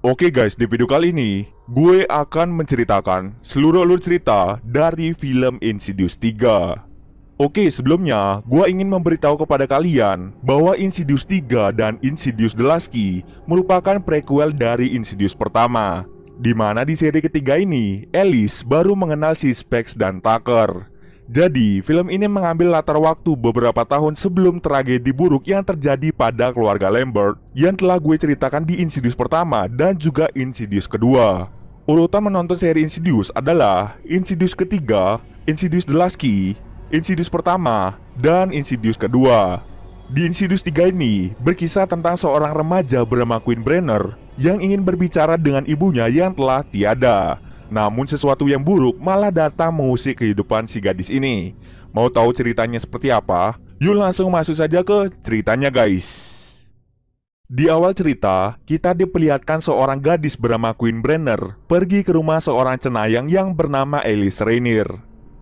Oke guys, di video kali ini gue akan menceritakan seluruh alur cerita dari film Insidious 3. Oke, sebelumnya gue ingin memberitahu kepada kalian bahwa Insidious 3 dan Insidious The Last Key merupakan prequel dari Insidious pertama, di mana di seri ketiga ini Alice baru mengenal si Specs dan Tucker. Jadi, film ini mengambil latar waktu beberapa tahun sebelum tragedi buruk yang terjadi pada keluarga Lambert yang telah gue ceritakan di Insidious pertama dan juga Insidious kedua. Urutan menonton seri Insidious adalah Insidious ketiga, Insidious The Last Key, Insidious pertama, dan Insidious kedua. Di Insidious 3 ini berkisah tentang seorang remaja bernama Quinn Brenner yang ingin berbicara dengan ibunya yang telah tiada. Namun sesuatu yang buruk malah datang mengusik kehidupan si gadis ini. Mau tahu ceritanya seperti apa? Yuk langsung masuk saja ke ceritanya guys. Di awal cerita, kita diperlihatkan seorang gadis bernama Quinn Brenner pergi ke rumah seorang cenayang yang bernama Alice Rainier.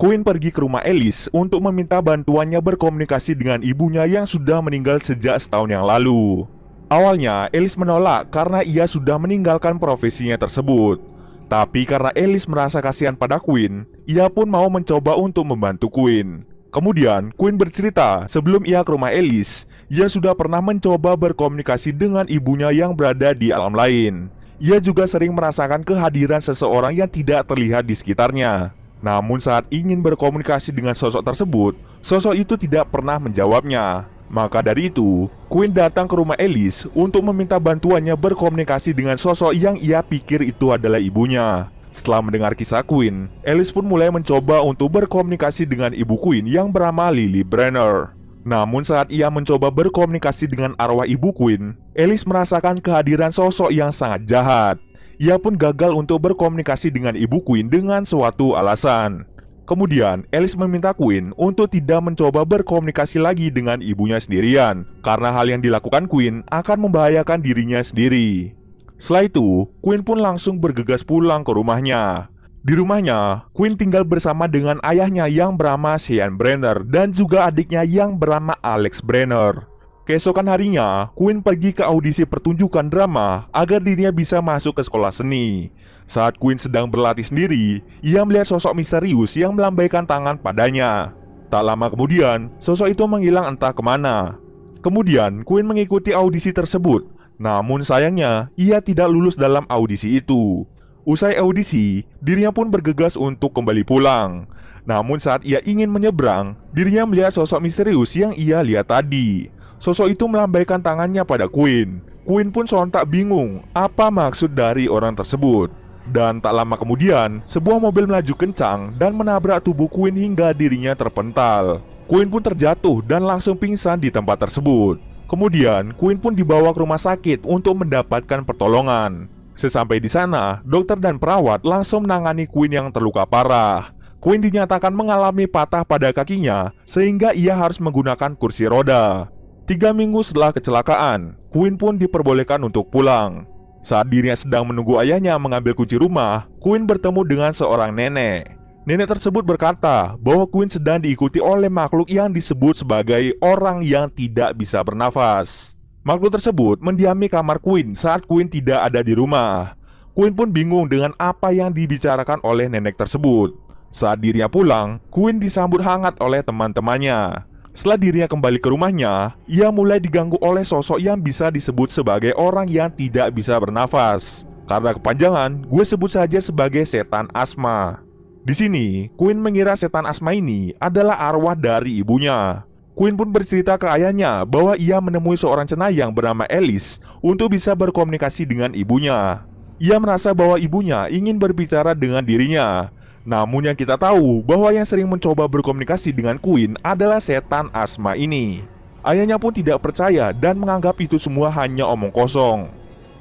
Quinn pergi ke rumah Alice untuk meminta bantuannya berkomunikasi dengan ibunya yang sudah meninggal sejak setahun yang lalu. Awalnya, Alice menolak karena ia sudah meninggalkan profesinya tersebut. Tapi karena Alice merasa kasihan pada Quinn, ia pun mau mencoba untuk membantu Quinn. Kemudian, Quinn bercerita sebelum ia ke rumah Alice, ia sudah pernah mencoba berkomunikasi dengan ibunya yang berada di alam lain. Ia juga sering merasakan kehadiran seseorang yang tidak terlihat di sekitarnya. Namun saat ingin berkomunikasi dengan sosok tersebut, sosok itu tidak pernah menjawabnya. Maka dari itu, Quinn datang ke rumah Alice untuk meminta bantuannya berkomunikasi dengan sosok yang ia pikir itu adalah ibunya. Setelah mendengar kisah Quinn, Alice pun mulai mencoba untuk berkomunikasi dengan ibu Quinn yang bernama Lily Brenner. Namun saat ia mencoba berkomunikasi dengan arwah ibu Quinn, Alice merasakan kehadiran sosok yang sangat jahat. Ia pun gagal untuk berkomunikasi dengan ibu Quinn dengan suatu alasan. Kemudian, Alice meminta Quinn untuk tidak mencoba berkomunikasi lagi dengan ibunya sendirian, karena hal yang dilakukan Quinn akan membahayakan dirinya sendiri. Setelah itu, Quinn pun langsung bergegas pulang ke rumahnya. Di rumahnya, Quinn tinggal bersama dengan ayahnya yang bernama Sean Brenner dan juga adiknya yang bernama Alex Brenner. Keesokan harinya, Quinn pergi ke audisi pertunjukan drama agar dirinya bisa masuk ke sekolah seni. Saat Quinn sedang berlatih sendiri, ia melihat sosok misterius yang melambaikan tangan padanya. Tak lama kemudian, sosok itu menghilang entah kemana. Kemudian, Quinn mengikuti audisi tersebut. Namun sayangnya, ia tidak lulus dalam audisi itu. Usai audisi, dirinya pun bergegas untuk kembali pulang. Namun saat ia ingin menyeberang, dirinya melihat sosok misterius yang ia lihat tadi. Sosok itu melambaikan tangannya pada Quinn. Quinn pun sontak bingung apa maksud dari orang tersebut. Dan tak lama kemudian, sebuah mobil melaju kencang dan menabrak tubuh Quinn hingga dirinya terpental. Quinn pun terjatuh dan langsung pingsan di tempat tersebut. Kemudian, Quinn pun dibawa ke rumah sakit untuk mendapatkan pertolongan. Sesampai di sana, dokter dan perawat langsung menangani Quinn yang terluka parah. Quinn dinyatakan mengalami patah pada kakinya sehingga ia harus menggunakan kursi roda. 3 minggu setelah kecelakaan, Quinn pun diperbolehkan untuk pulang. Saat dirinya sedang menunggu ayahnya mengambil kunci rumah, Quinn bertemu dengan seorang nenek. Nenek tersebut berkata bahwa Quinn sedang diikuti oleh makhluk yang disebut sebagai orang yang tidak bisa bernafas. Makhluk tersebut mendiami kamar Quinn saat Quinn tidak ada di rumah. Quinn pun bingung dengan apa yang dibicarakan oleh nenek tersebut. Saat dirinya pulang, Quinn disambut hangat oleh teman-temannya. Setelah dirinya kembali ke rumahnya, ia mulai diganggu oleh sosok yang bisa disebut sebagai orang yang tidak bisa bernafas. Karena kepanjangan, gue sebut saja sebagai setan asma. Di sini, Quinn mengira setan asma ini adalah arwah dari ibunya. Quinn pun bercerita ke ayahnya bahwa ia menemui seorang cenayang bernama Alice untuk bisa berkomunikasi dengan ibunya. Ia merasa bahwa ibunya ingin berbicara dengan dirinya. Namun yang kita tahu bahwa yang sering mencoba berkomunikasi dengan Quinn adalah setan asma ini. Ayahnya pun tidak percaya dan menganggap itu semua hanya omong kosong.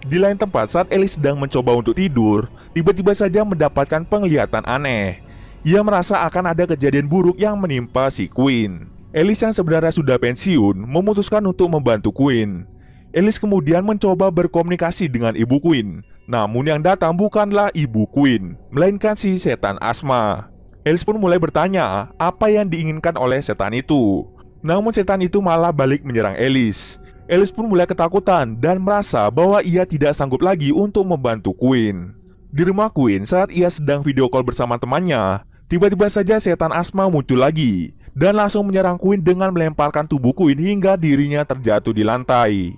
Di lain tempat, saat Alice sedang mencoba untuk tidur, tiba-tiba saja mendapatkan penglihatan aneh. Ia merasa akan ada kejadian buruk yang menimpa si Quinn. Alice yang sebenarnya sudah pensiun memutuskan untuk membantu Quinn. Alice kemudian mencoba berkomunikasi dengan ibu Quinn. Namun yang datang bukanlah ibu Quinn, melainkan si setan asma. Alice pun mulai bertanya apa yang diinginkan oleh setan itu. Namun setan itu malah balik menyerang Alice. Alice pun mulai ketakutan dan merasa bahwa ia tidak sanggup lagi untuk membantu Queen. Di rumah Queen saat ia sedang video call bersama temannya, tiba-tiba saja setan asma muncul lagi dan langsung menyerang Queen dengan melemparkan tubuh Queen hingga dirinya terjatuh di lantai.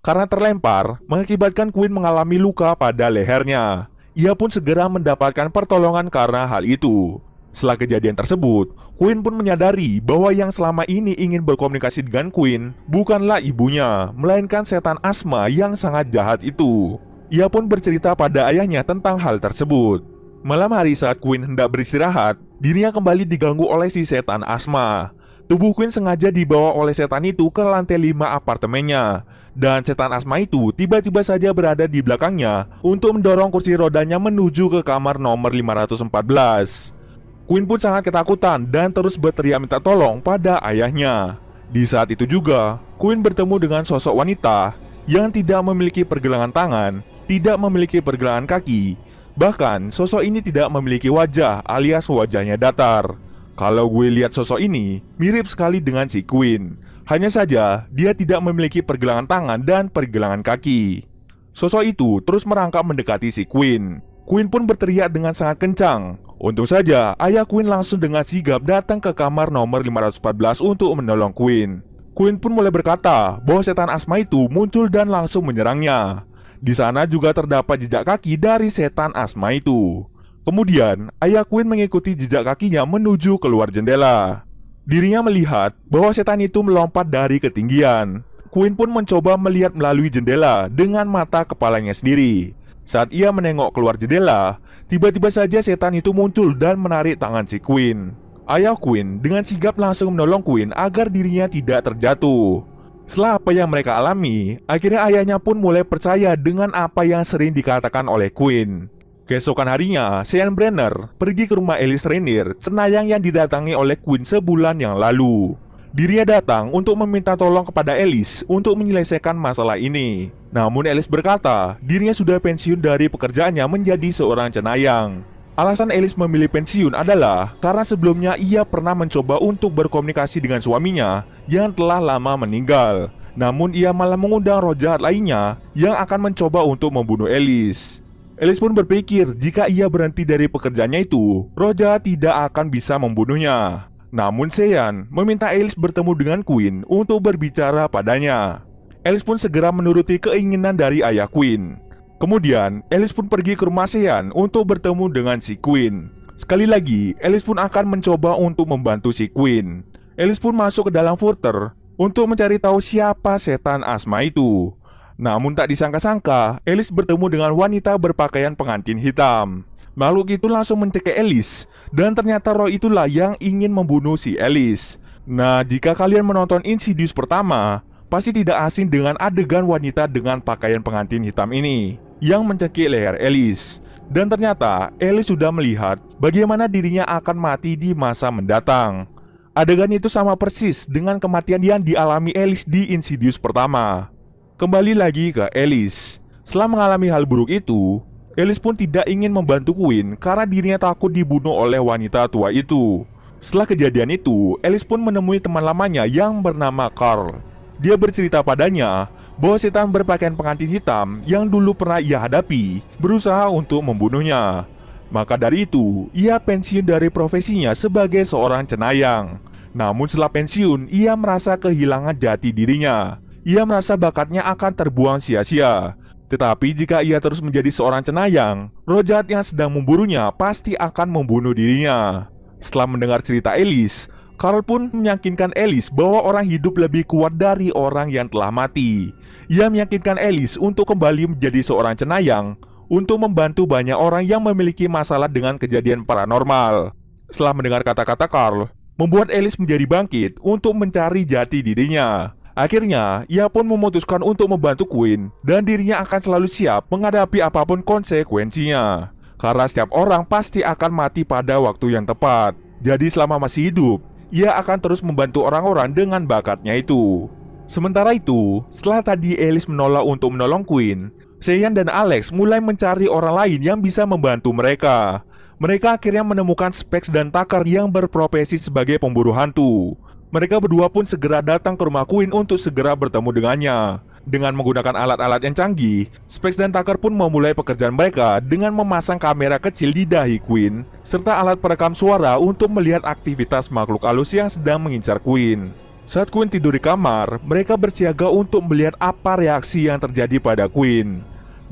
Karena terlempar, mengakibatkan Queen mengalami luka pada lehernya. Ia pun segera mendapatkan pertolongan karena hal itu. Setelah kejadian tersebut, Queen pun menyadari bahwa yang selama ini ingin berkomunikasi dengan Queen bukanlah ibunya, melainkan setan asma yang sangat jahat itu. Ia pun bercerita pada ayahnya tentang hal tersebut. Malam hari saat Queen hendak beristirahat, dirinya kembali diganggu oleh si setan asma. Tubuh Queen sengaja dibawa oleh setan itu ke lantai 5 apartemennya. Dan setan asma itu tiba-tiba saja berada di belakangnya untuk mendorong kursi rodanya menuju ke kamar nomor 514. Queen pun sangat ketakutan dan terus berteriak minta tolong pada ayahnya. Di saat itu juga, Queen bertemu dengan sosok wanita yang tidak memiliki pergelangan tangan, tidak memiliki pergelangan kaki. Bahkan, sosok ini tidak memiliki wajah alias wajahnya datar. Kalau gue lihat sosok ini, mirip sekali dengan si Queen. Hanya saja, dia tidak memiliki pergelangan tangan dan pergelangan kaki. Sosok itu terus merangkak mendekati si Queen. Queen pun berteriak dengan sangat kencang. Untung saja, ayah Queen langsung dengan sigap datang ke kamar nomor 514 untuk menolong Queen. Queen pun mulai berkata bahwa setan asma itu muncul dan langsung menyerangnya. Di sana juga terdapat jejak kaki dari setan asma itu. Kemudian, ayah Queen mengikuti jejak kakinya menuju keluar jendela. Dirinya melihat bahwa setan itu melompat dari ketinggian. Queen pun mencoba melihat melalui jendela dengan mata kepalanya sendiri. Saat ia menengok keluar jendela, tiba-tiba saja setan itu muncul dan menarik tangan si Queen. Ayah Queen dengan sigap langsung menolong Queen agar dirinya tidak terjatuh. Setelah apa yang mereka alami, akhirnya ayahnya pun mulai percaya dengan apa yang sering dikatakan oleh Queen. Keesokan harinya, Sean Brenner pergi ke rumah Alice Rainier, cenayang yang didatangi oleh Queen sebulan yang lalu. Dirinya datang untuk meminta tolong kepada Alice untuk menyelesaikan masalah ini. Namun Alice berkata, dirinya sudah pensiun dari pekerjaannya menjadi seorang cenayang. Alasan Alice memilih pensiun adalah karena sebelumnya ia pernah mencoba untuk berkomunikasi dengan suaminya yang telah lama meninggal. Namun ia malah mengundang roh jahat lainnya yang akan mencoba untuk membunuh Alice. Alice pun berpikir jika ia berhenti dari pekerjaannya itu, roh jahat tidak akan bisa membunuhnya. Namun Sean meminta Alice bertemu dengan Queen untuk berbicara padanya. Alice pun segera menuruti keinginan dari ayah Queen. Kemudian Alice pun pergi ke rumah Sean untuk bertemu dengan si Queen. Sekali lagi, Alice pun akan mencoba untuk membantu si Queen. Alice pun masuk ke dalam Further untuk mencari tahu siapa setan asma itu. Namun tak disangka-sangka, Alice bertemu dengan wanita berpakaian pengantin hitam. Makhluk itu langsung mencekik Alice, dan ternyata roh itulah yang ingin membunuh si Alice. Nah, jika kalian menonton Insidious pertama, pasti tidak asing dengan adegan wanita dengan pakaian pengantin hitam ini yang mencekik leher Alice. Dan ternyata Alice sudah melihat bagaimana dirinya akan mati di masa mendatang. Adegan itu sama persis dengan kematian yang dialami Alice di Insidious pertama. Kembali lagi ke Alice. Setelah mengalami hal buruk itu, Alice pun tidak ingin membantu Queen karena dirinya takut dibunuh oleh wanita tua itu. Setelah kejadian itu, Alice pun menemui teman lamanya yang bernama Carl. Dia bercerita padanya bahwa setan berpakaian pengantin hitam yang dulu pernah ia hadapi berusaha untuk membunuhnya. Maka dari itu, ia pensiun dari profesinya sebagai seorang cenayang. Namun setelah pensiun, ia merasa kehilangan jati dirinya. Ia merasa bakatnya akan terbuang sia-sia. Tetapi jika ia terus menjadi seorang cenayang, roh jahat yang sedang memburunya pasti akan membunuh dirinya. Setelah mendengar cerita Alice, Carl pun meyakinkan Alice bahwa orang hidup lebih kuat dari orang yang telah mati. Ia meyakinkan Alice untuk kembali menjadi seorang cenayang untuk membantu banyak orang yang memiliki masalah dengan kejadian paranormal. Setelah mendengar kata-kata Carl, membuat Alice menjadi bangkit untuk mencari jati dirinya. Akhirnya, ia pun memutuskan untuk membantu Queen dan dirinya akan selalu siap menghadapi apapun konsekuensinya. Karena setiap orang pasti akan mati pada waktu yang tepat. Jadi selama masih hidup, ia akan terus membantu orang-orang dengan bakatnya itu. Sementara itu, setelah tadi Alice menolak untuk menolong Queen, Sean dan Alex mulai mencari orang lain yang bisa membantu mereka. mereka akhirnya menemukan Specs dan Tucker yang berprofesi sebagai pemburu hantu. Mereka berdua pun segera datang ke rumah Quinn untuk segera bertemu dengannya. Dengan menggunakan alat-alat yang canggih, Specs dan Tucker pun memulai pekerjaan mereka dengan memasang kamera kecil di dahi Quinn serta alat perekam suara untuk melihat aktivitas makhluk halus yang sedang mengincar Quinn. Saat Quinn tidur di kamar, mereka bersiaga untuk melihat apa reaksi yang terjadi pada Quinn.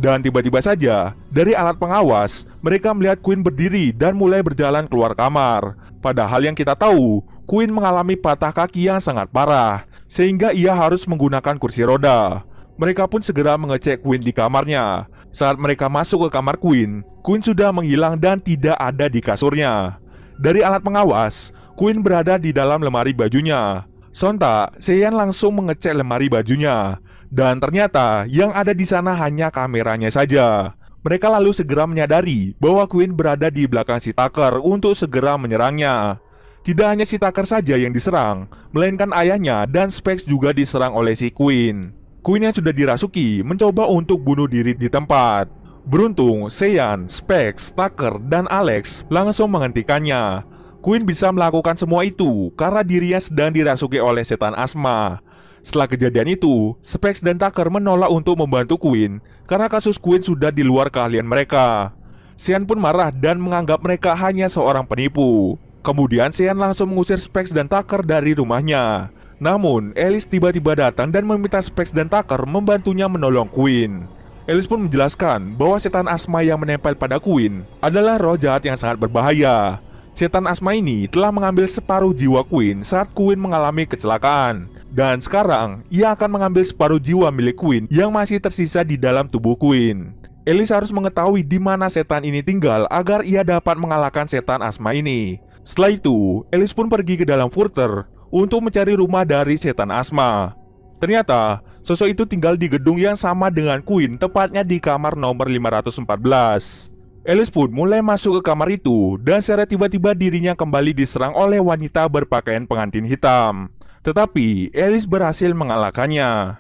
Dan tiba-tiba saja, dari alat pengawas, mereka melihat Quinn berdiri dan mulai berjalan keluar kamar. Padahal yang kita tahu, Quinn mengalami patah kaki yang sangat parah, sehingga ia harus menggunakan kursi roda. Mereka pun segera mengecek Quinn di kamarnya. Saat mereka masuk ke kamar Quinn, Quinn sudah menghilang dan tidak ada di kasurnya. Dari alat pengawas, Quinn berada di dalam lemari bajunya. Sontak, Sean langsung mengecek lemari bajunya. Dan ternyata yang ada di sana hanya kameranya saja. Mereka lalu segera menyadari bahwa Quinn berada di belakang si Tucker untuk segera menyerangnya. Tidak hanya si Tucker saja yang diserang, melainkan ayahnya dan Specs juga diserang oleh si Quinn. Quinn yang sudah dirasuki mencoba untuk bunuh diri di tempat. Beruntung, Sean, Specs, Tucker, dan Alex langsung menghentikannya. Quinn bisa melakukan semua itu karena dirinya sedang dirasuki oleh setan asma. Setelah kejadian itu, Specs dan Tucker menolak untuk membantu Quinn karena kasus Quinn sudah di luar keahlian mereka. Sean pun marah dan menganggap mereka hanya seorang penipu. Kemudian Sean langsung mengusir Specs dan Tucker dari rumahnya. Namun, Alice tiba-tiba datang dan meminta Specs dan Tucker membantunya menolong Quinn. Alice pun menjelaskan bahwa setan asma yang menempel pada Quinn adalah roh jahat yang sangat berbahaya. Setan asma ini telah mengambil separuh jiwa Quinn saat Quinn mengalami kecelakaan. Dan sekarang, ia akan mengambil separuh jiwa milik Quinn yang masih tersisa di dalam tubuh Quinn. Alice harus mengetahui di mana setan ini tinggal agar ia dapat mengalahkan setan asma ini. Setelah itu, Alice pun pergi ke dalam Further untuk mencari rumah dari setan asma. Ternyata, sosok itu tinggal di gedung yang sama dengan Quinn, tepatnya di kamar nomor 514. Alice pun mulai masuk ke kamar itu dan secara tiba-tiba dirinya kembali diserang oleh wanita berpakaian pengantin hitam. Tetapi Alice berhasil mengalahkannya.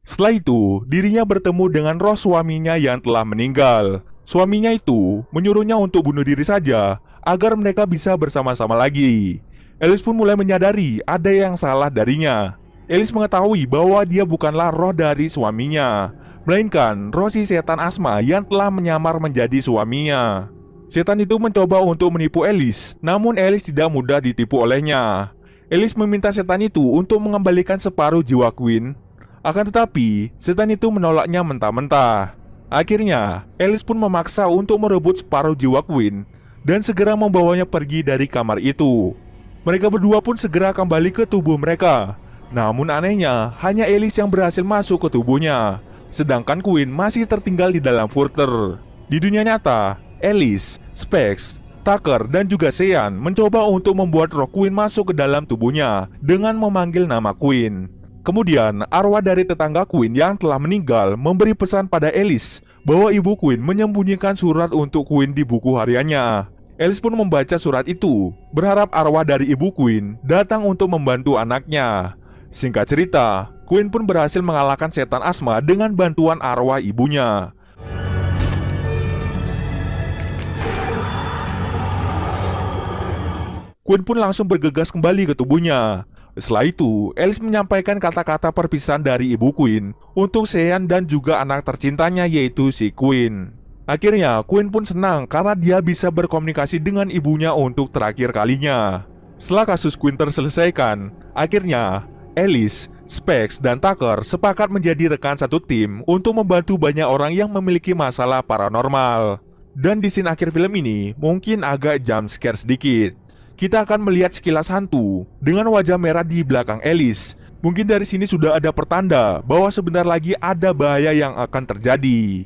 Setelah itu, dirinya bertemu dengan roh suaminya yang telah meninggal. Suaminya itu menyuruhnya untuk bunuh diri saja agar mereka bisa bersama-sama lagi. Alice pun mulai menyadari ada yang salah darinya. Alice mengetahui bahwa dia bukanlah roh dari suaminya, melainkan roh si setan asma yang telah menyamar menjadi suaminya. Setan itu mencoba untuk menipu Alice, namun Alice tidak mudah ditipu olehnya. Alice meminta setan itu untuk mengembalikan separuh jiwa Quinn. Akan tetapi, setan itu menolaknya mentah-mentah. Akhirnya, Alice pun memaksa untuk merebut separuh jiwa Quinn dan segera membawanya pergi dari kamar itu. Mereka berdua pun segera kembali ke tubuh mereka. Namun anehnya, hanya Alice yang berhasil masuk ke tubuhnya, sedangkan Quinn masih tertinggal di dalam Further. Di dunia nyata, Alice, Specs, Tucker, dan juga Sean mencoba untuk membuat roh Quinn masuk ke dalam tubuhnya dengan memanggil nama Quinn. Kemudian, arwah dari tetangga Quinn yang telah meninggal memberi pesan pada Alice bahwa ibu Quinn menyembunyikan surat untuk Quinn di buku hariannya. Alice pun membaca surat itu, berharap arwah dari ibu Quinn datang untuk membantu anaknya. Singkat cerita, Quinn pun berhasil mengalahkan setan asma dengan bantuan arwah ibunya. Quinn pun langsung bergegas kembali ke tubuhnya. Setelah itu, Alice menyampaikan kata-kata perpisahan dari ibu Quinn untuk Sean dan juga anak tercintanya yaitu si Quinn. Akhirnya, Quinn pun senang karena dia bisa berkomunikasi dengan ibunya untuk terakhir kalinya. Setelah kasus Quinn terselesaikan, akhirnya Alice, Specs, dan Tucker sepakat menjadi rekan satu tim untuk membantu banyak orang yang memiliki masalah paranormal. Dan di scene akhir film ini mungkin agak jump scare sedikit. Kita akan melihat sekilas hantu dengan wajah merah di belakang Alice. Mungkin dari sini sudah ada pertanda bahwa sebentar lagi ada bahaya yang akan terjadi.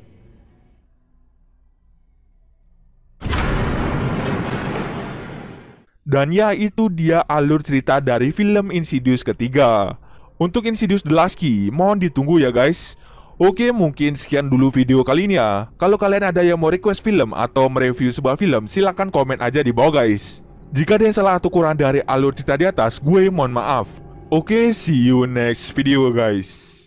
Dan ya, itu dia alur cerita dari film Insidious ketiga. Untuk Insidious The Last Key, mohon ditunggu ya guys. Oke, mungkin sekian dulu video kali ini ya. Kalau kalian ada yang mau request film atau mereview sebuah film, silahkan komen aja di bawah guys. Jika ada yang salah atau kurang dari alur cerita di atas, gue mohon maaf. Oke, see you next video guys.